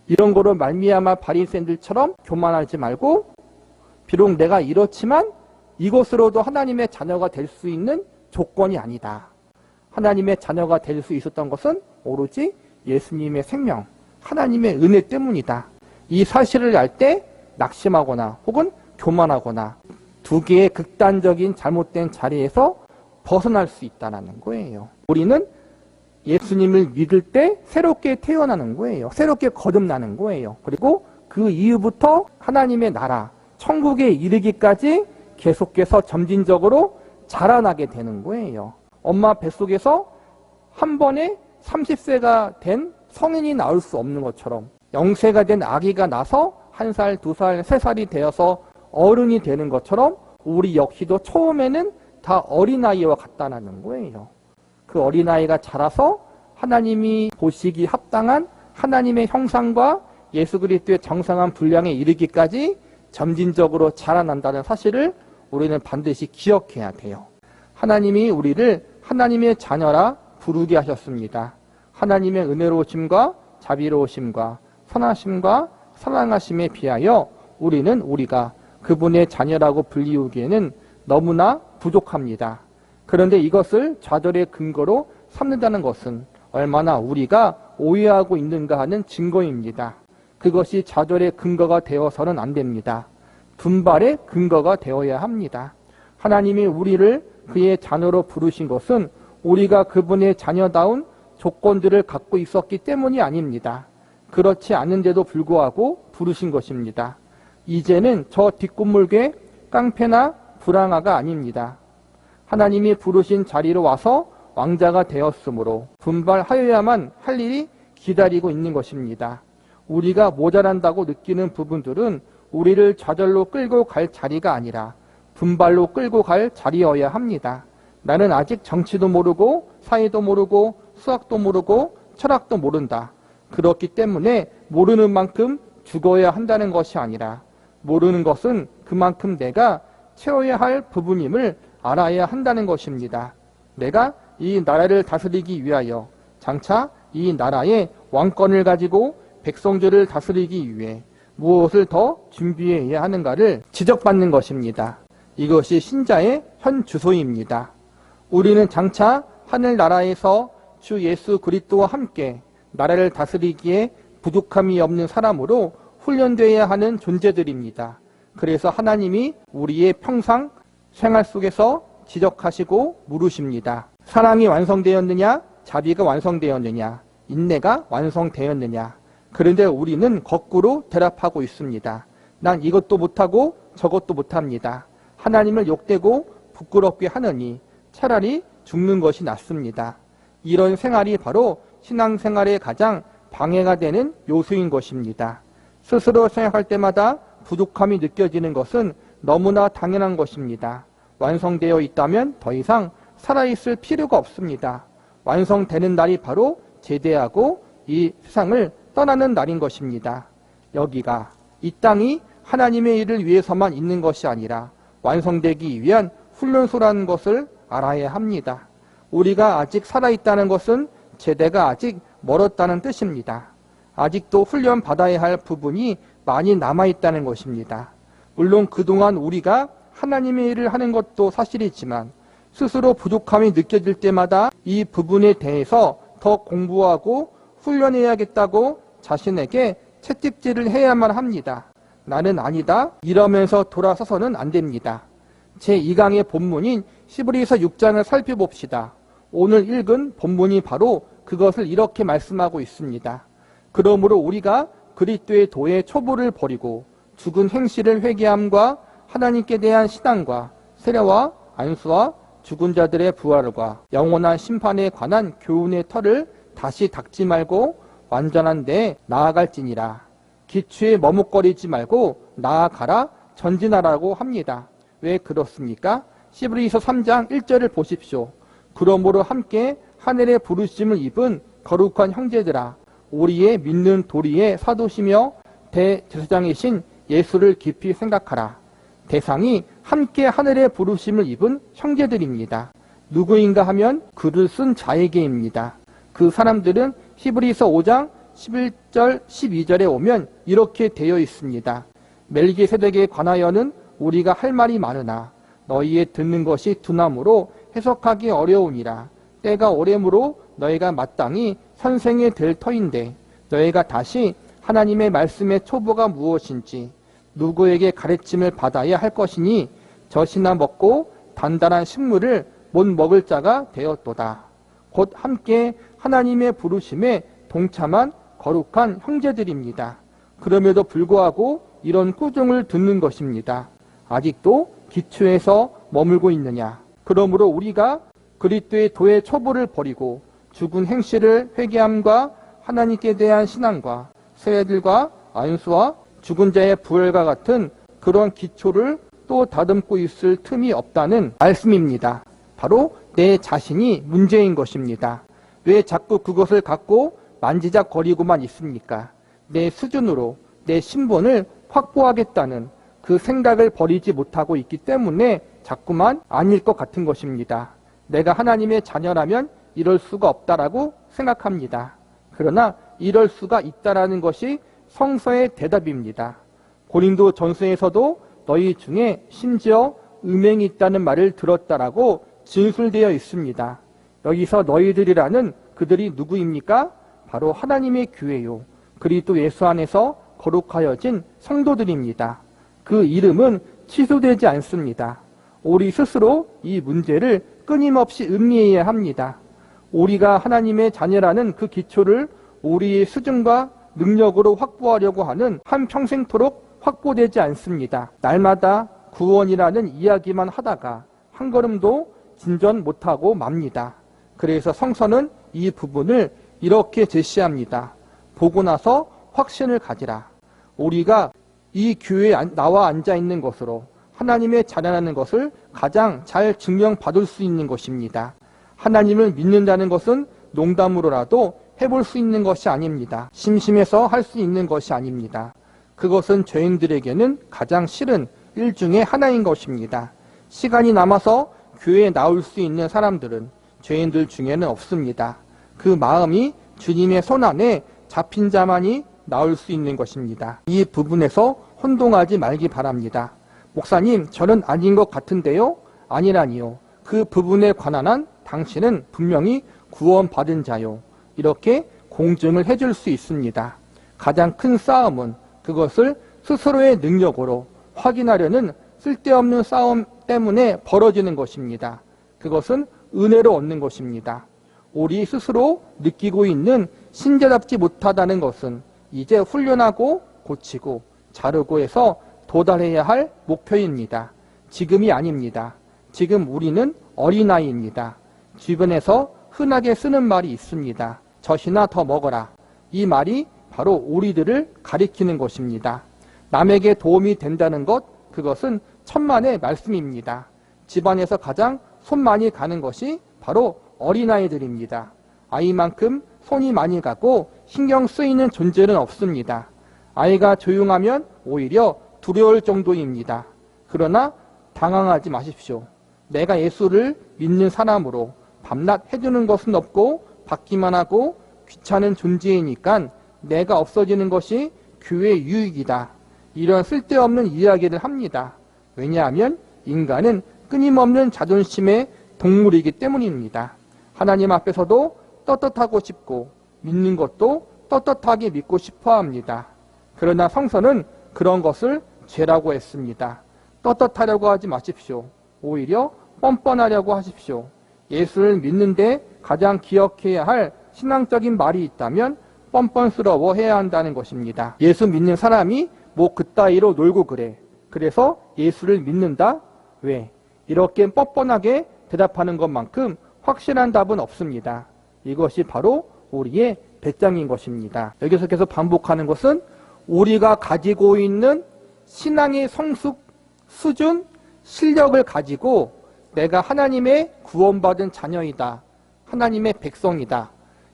이런 거로 말미암아 바리새인들처럼 교만하지 말고, 비록 내가 이렇지만 이것으로도 하나님의 자녀가 될 수 있는 조건이 아니다. 하나님의 자녀가 될 수 있었던 것은 오로지 예수님의 생명, 하나님의 은혜 때문이다. 이 사실을 알 때 낙심하거나 혹은 교만하거나 두 개의 극단적인 잘못된 자리에서 벗어날 수 있다는 거예요. 우리는 예수님을 믿을 때 새롭게 태어나는 거예요. 새롭게 거듭나는 거예요. 그리고 그 이후부터 하나님의 나라, 천국에 이르기까지 계속해서 점진적으로 자라나게 되는 거예요. 엄마 뱃속에서 한 번에 30세가 된 성인이 나올 수 없는 것처럼, 0세가 된 아기가 나서 1살, 2살, 3살이 되어서 어른이 되는 것처럼 우리 역시도 처음에는 다 어린아이와 같다는 거예요. 그 어린아이가 자라서 하나님이 보시기 합당한 하나님의 형상과 예수 그리스도의 정상한 분량에 이르기까지 점진적으로 자라난다는 사실을 우리는 반드시 기억해야 돼요. 하나님이 우리를 하나님의 자녀라 부르게 하셨습니다. 하나님의 은혜로우심과 자비로우심과 선하심과 사랑하심에 비하여 우리가 그분의 자녀라고 불리우기에는 너무나 부족합니다. 그런데 이것을 좌절의 근거로 삼는다는 것은 얼마나 우리가 오해하고 있는가 하는 증거입니다. 그것이 좌절의 근거가 되어서는 안 됩니다. 분발의 근거가 되어야 합니다. 하나님이 우리를 그의 자녀로 부르신 것은 우리가 그분의 자녀다운 조건들을 갖고 있었기 때문이 아닙니다. 그렇지 않은데도 불구하고 부르신 것입니다. 이제는 저 뒷골목의 깡패나 불황아가 아닙니다. 하나님이 부르신 자리로 와서 왕자가 되었으므로 분발하여야만 할 일이 기다리고 있는 것입니다. 우리가 모자란다고 느끼는 부분들은 우리를 좌절로 끌고 갈 자리가 아니라 분발로 끌고 갈 자리여야 합니다. 나는 아직 정치도 모르고 사회도 모르고 수학도 모르고 철학도 모른다. 그렇기 때문에 모르는 만큼 죽어야 한다는 것이 아니라 모르는 것은 그만큼 내가 채워야 할 부분임을 알아야 한다는 것입니다. 내가 이 나라를 다스리기 위하여 장차 이 나라의 왕권을 가지고 백성들을 다스리기 위해 무엇을 더 준비해야 하는가를 지적받는 것입니다. 이것이 신자의 현 주소입니다. 우리는 장차 하늘나라에서 주 예수 그리스도와 함께 나라를 다스리기에 부족함이 없는 사람으로 훈련되어야 하는 존재들입니다. 그래서 하나님이 우리의 평상 생활 속에서 지적하시고 물으십니다. 사랑이 완성되었느냐? 자비가 완성되었느냐? 인내가 완성되었느냐? 그런데 우리는 거꾸로 대답하고 있습니다. 난 이것도 못하고 저것도 못합니다. 하나님을 욕되고 부끄럽게 하느니 차라리 죽는 것이 낫습니다. 이런 생활이 바로 신앙생활에 가장 방해가 되는 요소인 것입니다. 스스로 생각할 때마다 부족함이 느껴지는 것은 너무나 당연한 것입니다. 완성되어 있다면 더 이상 살아있을 필요가 없습니다. 완성되는 날이 바로 제대하고 이 세상을 떠나는 날인 것입니다. 여기가 이 땅이 하나님의 일을 위해서만 있는 것이 아니라 완성되기 위한 훈련소라는 것을 알아야 합니다. 우리가 아직 살아있다는 것은 제대가 아직 멀었다는 뜻입니다. 아직도 훈련받아야 할 부분이 많이 남아있다는 것입니다. 물론 그동안 우리가 하나님의 일을 하는 것도 사실이지만 스스로 부족함이 느껴질 때마다 이 부분에 대해서 더 공부하고 훈련해야겠다고 자신에게 채찍질을 해야만 합니다. 나는 아니다 이러면서 돌아서서는 안 됩니다. 제2강의 본문인 히브리서 6장을 살펴봅시다. 오늘 읽은 본문이 바로 그것을 이렇게 말씀하고 있습니다. 그러므로 우리가 그리스도의 도의 초보를 버리고 죽은 행실을 회개함과 하나님께 대한 신앙과 세례와 안수와 죽은 자들의 부활과 영원한 심판에 관한 교훈의 털을 다시 닦지 말고 완전한 데에 나아갈지니라. 기초에 머뭇거리지 말고 나아가라 전진하라고 합니다. 왜 그렇습니까? 히브리서 3장 1절을 보십시오. 그러므로 함께 하늘의 부르심을 입은 거룩한 형제들아, 우리의 믿는 도리의 사도시며 대제사장이신 예수를 깊이 생각하라. 대상이 함께 하늘의 부르심을 입은 형제들입니다. 누구인가 하면 글을 쓴 자에게입니다. 그 사람들은 히브리서 5장 11절 12절에 오면 이렇게 되어 있습니다. 멜기세덱에 관하여는 우리가 할 말이 많으나 너희의 듣는 것이 두나무로 해석하기 어려우니라. 때가 오래므로 너희가 마땅히 선생이 될 터인데 너희가 다시 하나님의 말씀의 초보가 무엇인지 누구에게 가르침을 받아야 할 것이니 젖이나 먹고 단단한 식물을 못 먹을 자가 되었도다. 곧 함께 하나님의 부르심에 동참한 거룩한 형제들입니다. 그럼에도 불구하고 이런 꾸중을 듣는 것입니다. 아직도 기초에서 머물고 있느냐? 그러므로 우리가 그리스도의 도의 초보를 버리고 죽은 행실을 회개함과 하나님께 대한 신앙과 세례들과 안수와 죽은 자의 부활과 같은 그런 기초를 또 다듬고 있을 틈이 없다는 말씀입니다. 바로 내 자신이 문제인 것입니다. 왜 자꾸 그것을 갖고 만지작거리고만 있습니까? 내 수준으로 내 신분을 확보하겠다는 그 생각을 버리지 못하고 있기 때문에 자꾸만 아닐 것 같은 것입니다. 내가 하나님의 자녀라면 이럴 수가 없다라고 생각합니다. 그러나 이럴 수가 있다라는 것이 성서의 대답입니다. 고린도 전서에서도 너희 중에 심지어 음행이 있다는 말을 들었다라고 진술되어 있습니다. 여기서 너희들이라는 그들이 누구입니까? 바로 하나님의 교회요. 그리스도 예수 안에서 거룩하여진 성도들입니다. 그 이름은 취소되지 않습니다. 우리 스스로 이 문제를 끊임없이 음미해야 합니다. 우리가 하나님의 자녀라는 그 기초를 우리의 수준과 능력으로 확보하려고 하는 한평생토록 확보되지 않습니다. 날마다 구원이라는 이야기만 하다가 한 걸음도 진전 못하고 맙니다. 그래서 성서는 이 부분을 이렇게 제시합니다. 보고 나서 확신을 가지라. 우리가 이 교회에 나와 앉아있는 것으로 하나님의 자녀라는 것을 가장 잘 증명받을 수 있는 것입니다. 하나님을 믿는다는 것은 농담으로라도 해볼 수 있는 것이 아닙니다. 심심해서 할 수 있는 것이 아닙니다. 그것은 죄인들에게는 가장 싫은 일 중에 하나인 것입니다. 시간이 남아서 교회에 나올 수 있는 사람들은 죄인들 중에는 없습니다. 그 마음이 주님의 손안에 잡힌 자만이 나올 수 있는 것입니다. 이 부분에서 혼동하지 말기 바랍니다. 목사님, 저는 아닌 것 같은데요? 아니라니요. 그 부분에 관한 한 당신은 분명히 구원받은 자요. 이렇게 공증을 해줄 수 있습니다. 가장 큰 싸움은 그것을 스스로의 능력으로 확인하려는 쓸데없는 싸움 때문에 벌어지는 것입니다. 그것은 은혜로 얻는 것입니다. 우리 스스로 느끼고 있는 신자답지 못하다는 것은 이제 훈련하고 고치고 자르고 해서 도달해야 할 목표입니다. 지금이 아닙니다. 지금 우리는 어린아이입니다. 주변에서 흔하게 쓰는 말이 있습니다. 젖이나 더 먹어라. 이 말이 바로 우리들을 가리키는 것입니다. 남에게 도움이 된다는 것, 그것은 천만의 말씀입니다. 집안에서 가장 손 많이 가는 것이 바로 어린아이들입니다. 아이만큼 손이 많이 가고 신경 쓰이는 존재는 없습니다. 아이가 조용하면 오히려 두려울 정도입니다. 그러나 당황하지 마십시오. 내가 예수를 믿는 사람으로 밤낮 해주는 것은 없고 받기만 하고 귀찮은 존재이니까 내가 없어지는 것이 교회의 유익이다. 이런 쓸데없는 이야기를 합니다. 왜냐하면 인간은 끊임없는 자존심의 동물이기 때문입니다. 하나님 앞에서도 떳떳하고 싶고 믿는 것도 떳떳하게 믿고 싶어 합니다. 그러나 성서는 그런 것을 죄라고 했습니다. 떳떳하려고 하지 마십시오. 오히려 뻔뻔하려고 하십시오. 예수를 믿는데 가장 기억해야 할 신앙적인 말이 있다면 뻔뻔스러워 해야 한다는 것입니다. 예수 믿는 사람이 뭐 그따위로 놀고 그래. 그래서 예수를 믿는다? 왜? 이렇게 뻔뻔하게 대답하는 것만큼 확실한 답은 없습니다. 이것이 바로 우리의 배짱인 것입니다. 여기서 계속 반복하는 것은 우리가 가지고 있는 신앙의 성숙, 수준, 실력을 가지고 내가 하나님의 구원받은 자녀이다. 하나님의 백성이다.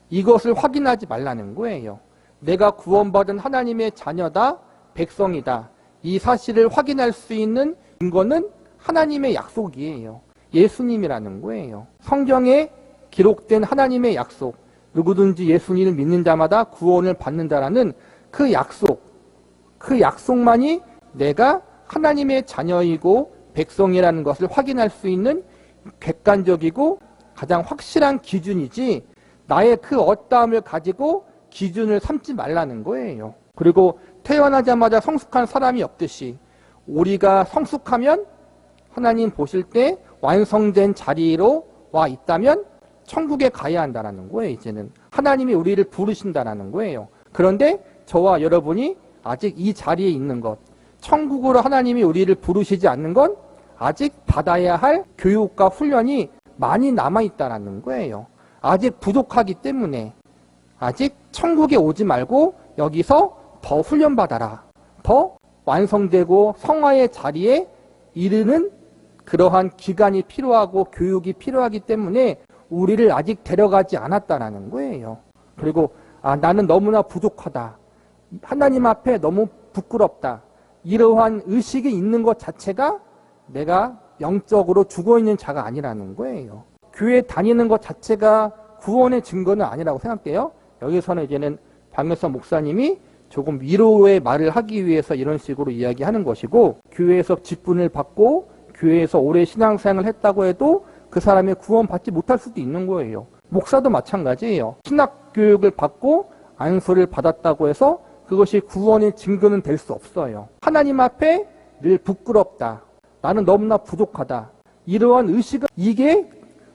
이것을 확인하지 말라는 거예요. 내가 구원받은 하나님의 자녀다, 백성이다. 이 사실을 확인할 수 있는 근거는 하나님의 약속이에요. 예수님이라는 거예요. 성경에 기록된 하나님의 약속, 누구든지 예수님을 믿는 자마다 구원을 받는다라는 그 약속만이 내가 하나님의 자녀이고 백성이라는 것을 확인할 수 있는 객관적이고 가장 확실한 기준이지, 나의 그 어떠함을 가지고 기준을 삼지 말라는 거예요. 그리고 태어나자마자 성숙한 사람이 없듯이 우리가 성숙하면 하나님 보실 때 완성된 자리로 와 있다면 천국에 가야 한다는 거예요. 이제는 하나님이 우리를 부르신다는 거예요. 그런데 저와 여러분이 아직 이 자리에 있는 것, 천국으로 하나님이 우리를 부르시지 않는 건 아직 받아야 할 교육과 훈련이 많이 남아있다는 거예요. 아직 부족하기 때문에 아직 천국에 오지 말고 여기서 더 훈련받아라. 더 완성되고 성화의 자리에 이르는 그러한 기간이 필요하고 교육이 필요하기 때문에 우리를 아직 데려가지 않았다는 거예요. 그리고 나는 너무나 부족하다. 하나님 앞에 너무 부끄럽다. 이러한 의식이 있는 것 자체가 내가 영적으로 죽어있는 자가 아니라는 거예요. 교회 다니는 것 자체가 구원의 증거는 아니라고 생각돼요. 여기서는 이제는 박명선 목사님이 조금 위로의 말을 하기 위해서 이런 식으로 이야기하는 것이고, 교회에서 직분을 받고 교회에서 오래 신앙생활을 했다고 해도 그 사람이 구원받지 못할 수도 있는 거예요. 목사도 마찬가지예요. 신학 교육을 받고 안수를 받았다고 해서 그것이 구원의 증거는 될 수 없어요. 하나님 앞에 늘 부끄럽다. 나는 너무나 부족하다. 이러한 의식은 이게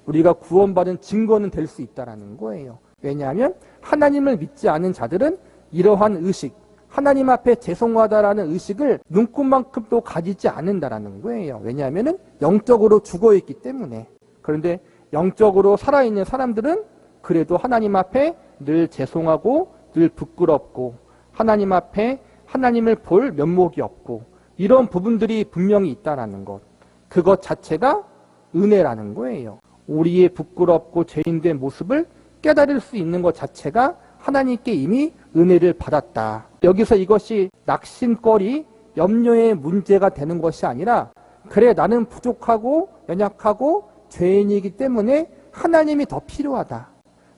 우리가 구원받은 증거는 될 수 있다는 거예요. 왜냐하면 하나님을 믿지 않은 자들은 이러한 의식, 하나님 앞에 죄송하다라는 의식을 눈꽃만큼도 가지지 않는다라는 거예요. 왜냐하면 영적으로 죽어있기 때문에. 그런데 영적으로 살아있는 사람들은 그래도 하나님 앞에 늘 죄송하고 늘 부끄럽고 하나님 앞에 하나님을 볼 면목이 없고 이런 부분들이 분명히 있다는 것. 그것 자체가 은혜라는 거예요. 우리의 부끄럽고 죄인된 모습을 깨달을 수 있는 것 자체가 하나님께 이미 은혜를 받았다. 여기서 이것이 낙심거리, 염려의 문제가 되는 것이 아니라 그래 나는 부족하고 연약하고 죄인이기 때문에 하나님이 더 필요하다.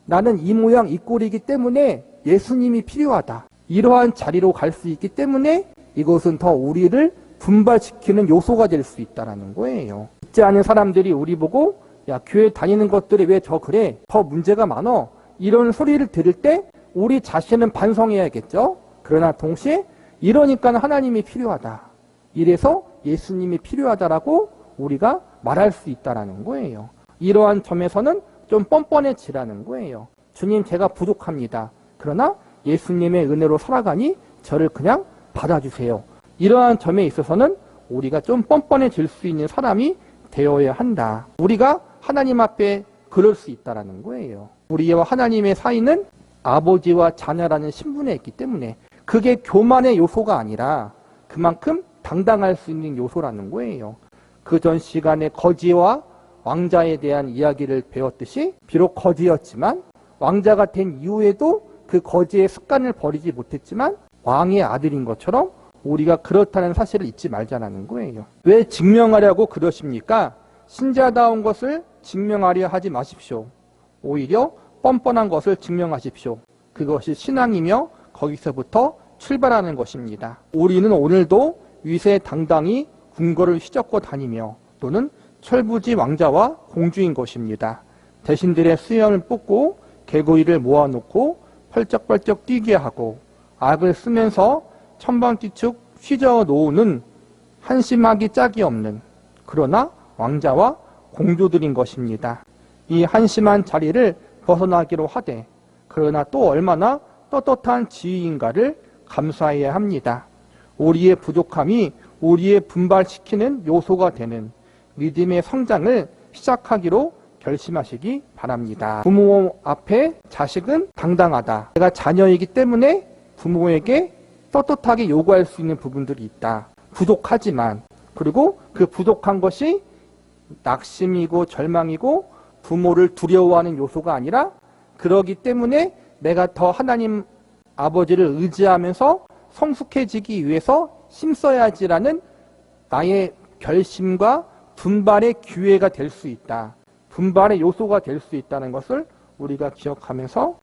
나는 이 모양 이 꼴이기 때문에 예수님이 필요하다. 이러한 자리로 갈 수 있기 때문에 이것은 더 우리를 분발시키는 요소가 될 수 있다는 거예요. 믿지 않은 사람들이 우리 보고 야 교회 다니는 것들이 왜 저 그래? 더 문제가 많어. 이런 소리를 들을 때 우리 자신은 반성해야겠죠. 그러나 동시에 이러니까 하나님이 필요하다. 이래서 예수님이 필요하다라고 우리가 말할 수 있다는 거예요. 이러한 점에서는 좀 뻔뻔해지라는 거예요. 주님 제가 부족합니다. 그러나 예수님의 은혜로 살아가니 저를 그냥 받아주세요. 이러한 점에 있어서는 우리가 좀 뻔뻔해질 수 있는 사람이 되어야 한다. 우리가 하나님 앞에 그럴 수 있다는 거예요. 우리와 하나님의 사이는 아버지와 자녀라는 신분에 있기 때문에 그게 교만의 요소가 아니라 그만큼 당당할 수 있는 요소라는 거예요. 그 전 시간에 거지와 왕자에 대한 이야기를 배웠듯이 비록 거지였지만 왕자가 된 이후에도 그 거지의 습관을 버리지 못했지만 왕의 아들인 것처럼 우리가 그렇다는 사실을 잊지 말자는 거예요. 왜 증명하려고 그러십니까? 신자다운 것을 증명하려 하지 마십시오. 오히려 뻔뻔한 것을 증명하십시오. 그것이 신앙이며 거기서부터 출발하는 것입니다. 우리는 오늘도 위세당당히 궁궐을 휘젓고 다니며 또는 철부지 왕자와 공주인 것입니다. 대신들의 수염을 뽑고 개구리를 모아놓고 펄쩍펄쩍 뛰게 하고 악을 쓰면서 천방지축 휘저어 놓는 한심하기 짝이 없는 그러나 왕자와 공주들인 것입니다. 이 한심한 자리를 벗어나기로 하되 그러나 또 얼마나 떳떳한 지위인가를 감수해야 합니다. 우리의 부족함이 우리의 분발시키는 요소가 되는 믿음의 성장을 시작하기로 결심하시기 바랍니다. 부모 앞에 자식은 당당하다. 내가 자녀이기 때문에 부모에게 떳떳하게 요구할 수 있는 부분들이 있다. 부족하지만 그리고 그 부족한 것이 낙심이고 절망이고 부모를 두려워하는 요소가 아니라 그러기 때문에 내가 더 하나님 아버지를 의지하면서 성숙해지기 위해서 힘써야지라는 나의 결심과 분발의 기회가 될 수 있다. 분발의 요소가 될 수 있다는 것을 우리가 기억하면서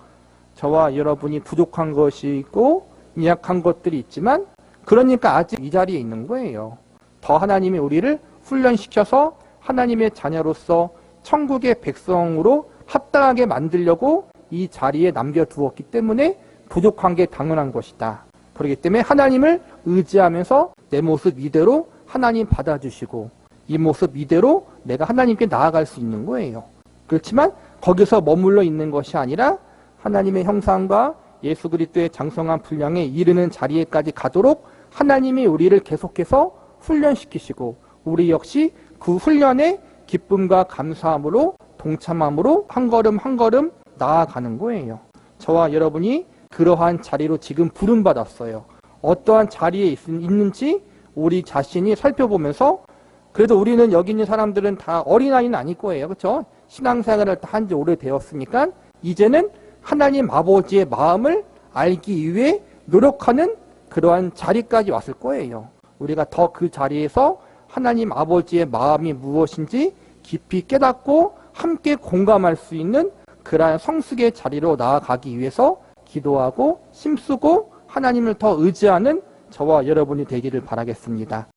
저와 여러분이 부족한 것이 있고 미약한 것들이 있지만 그러니까 아직 이 자리에 있는 거예요. 더 하나님이 우리를 훈련시켜서 하나님의 자녀로서 천국의 백성으로 합당하게 만들려고 이 자리에 남겨두었기 때문에 부족한 게 당연한 것이다. 그렇기 때문에 하나님을 의지하면서 내 모습 이대로 하나님 받아주시고 이 모습 이대로 내가 하나님께 나아갈 수 있는 거예요. 그렇지만 거기서 머물러 있는 것이 아니라 하나님의 형상과 예수 그리스도의 장성한 분량에 이르는 자리에까지 가도록 하나님이 우리를 계속해서 훈련시키시고 우리 역시 그 훈련에 기쁨과 감사함으로 동참함으로 한 걸음 한 걸음 나아가는 거예요. 저와 여러분이 그러한 자리로 지금 부름받았어요. 어떠한 자리에 있는지 우리 자신이 살펴보면서 그래도 우리는 여기 있는 사람들은 다 어린아이는 아닐 거예요. 그렇죠? 신앙생활을 한 지 오래되었으니까 이제는 하나님 아버지의 마음을 알기 위해 노력하는 그러한 자리까지 왔을 거예요. 우리가 더 그 자리에서 하나님 아버지의 마음이 무엇인지 깊이 깨닫고 함께 공감할 수 있는 그러한 성숙의 자리로 나아가기 위해서 기도하고 힘쓰고 하나님을 더 의지하는 저와 여러분이 되기를 바라겠습니다.